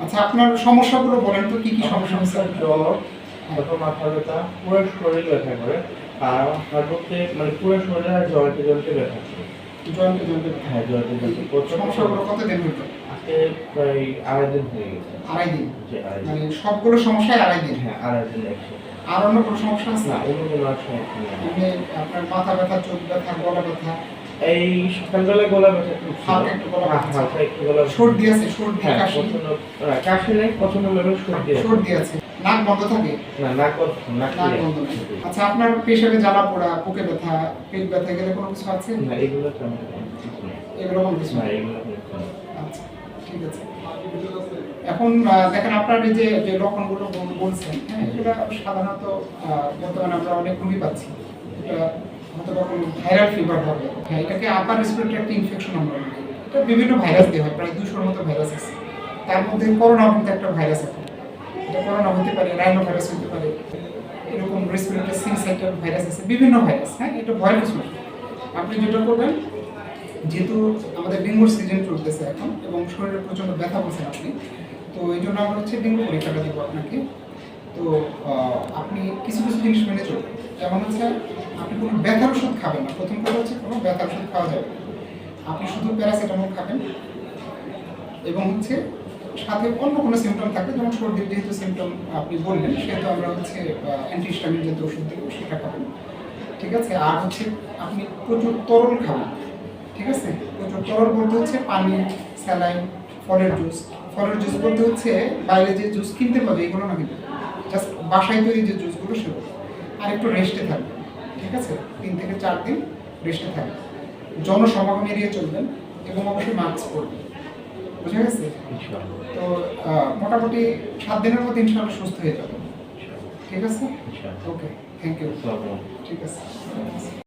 আচ্ছা, আপনার সমস্যাগুলো বলেন তো, কি কি সমস্যা হচ্ছে? জ্বর, তারপর মাথা ব্যথা, পুরো শরীর ব্যথা করে, আর সার্বত্রিক মানে পুরো শরীরে আর জয়েন্টে জয়েন্টে ব্যথা করে। জয়েন্টে জয়েন্টে হ্যাঁ, জয়েন্টে জয়েন্টে সমস্যাগুলো কতদিন হইতো? আজকে প্রায় 2.5 দিন হয়ে গেছে। 2.5 দিন? জি, 2.5 দিন। মানে সবগুলো সমস্যায় 2.5 দিন? হ্যাঁ, 2.5 দিন একসাথে। আর অন্য কোনো সমস্যা আছে? না, অন্য কোনো আর সমস্যা নেই। মানে আপনার মাথা ব্যথা, চোখ ব্যথা, গলা ব্যথা? এই সকালবেলা গলা ব্যথা খুব ছিল। হালকা একটু গলা ব্যথা? হালকা একটু গলা ব্যথা। সর্দি আছে? সর্দি, হ্যাঁ, কাশি? কাশি নেই, প্রচন্ড লেভেল সর্দি আছে। সর্দি আছে। নাক বন্ধ থাকে? না, নাক বন্ধ, নাক নাক clear। বন্ধ নেই। আচ্ছা, আপনার পেশাবে জ্বালা পোড়া, বুকে ব্যথা, পেট ব্যথা, গেলে কোনো কিছু আছে? না, এগুলো তেমন কিছু নেই। এগুলো কোনো কিছু না, নেই? এগুলো কোনো কিছু নেই। আচ্ছা, ঠিক আছে। এখন দেখেন, আপনার এই যে যে লক্ষণগুলো বলছেন, হ্যাঁ, এগুলো সাধারণত বর্তমানে আমরা অনেক রোগী পাচ্ছি। এটা হয়তো বা কোনো ভাইরাল ফিভার হবে। হ্যাঁ, এটাকে আপার রেসপিরেটরি ইনফেকশন আমরা বলি। এটা বিভিন্ন ভাইরাস দিয়ে হয়, প্রায় 200-র মতো ভাইরাস আছে। তার মধ্যে করোনা কিন্তু একটা ভাইরাস আছে। এটা করোনা হতে পারে, রাইনো ভাইরাস হতে পারে, এরকম রেসপিরেটরি সিনসাইটাল ভাইরাস আছে, বিভিন্ন ভাইরাস। হ্যাঁ, এটা ভয়ের কিছু না। আপনি যেটা করবেন, যেহেতু আমাদের ডেঙ্গুর সিজন চলতেছে এখন এবং শরীরে প্রচণ্ড ব্যথা বলছেন আপনি, তো এই জন্য আমরা হচ্ছে ডেঙ্গু পরীক্ষাটা দেবো আপনাকে। তো আপনি কিছু কিছু জিনিস মেনে চলবেন, যেমন হচ্ছে আপনি কোনো ব্যথার ওষুধ খাবেন না। প্রথম কথা হচ্ছে কোনো ব্যথার ওষুধ খাওয়া যাবে না। আপনি শুধু প্যারাসিটামল খাবেন এবং হচ্ছে সাথে অন্য কোনো সিমটম থাকলে, যেমন সর্দির যেহেতু সিমটম আপনি বললেন, সেহেতু আমরা হচ্ছে অ্যান্টিহিস্টামিন জাতীয় ওষুধ দেবো, সেটা খাবেন। ঠিক আছে? আর হচ্ছে আপনি প্রচুর তরল খাবেন। ঠিক আছে? প্রচুর তরল বলতে হচ্ছে পানি, স্যালাইন, ফলের জুস। ফলের জুস বলতে হচ্ছে বাইরে যে জুস কিনতে পাবে এগুলো না, কিন্তু জাস্ট বাসায় তৈরি যে জুসগুলো সেগুলো। আর একটু রেস্টে থাকবেন। ঠিক আছে? 3 থেকে 4 দিন রেস্টে থাকবেন। জনসমাগম এড়িয়ে চলবেন এবং অবশ্যই মাস্ক পরবেন। বুঝা গেছে? ইনশাআল্লাহ। তো মোটামুটি 7 দিনের মধ্যে ইনশাআল্লাহ সুস্থ হয়ে যাবেন। ইনশাআল্লাহ। ঠিক আছে? ইনশাআল্লাহ। ওকে, থ্যাংক ইউ। আসসালামু আলাইকুম। ঠিক আছে।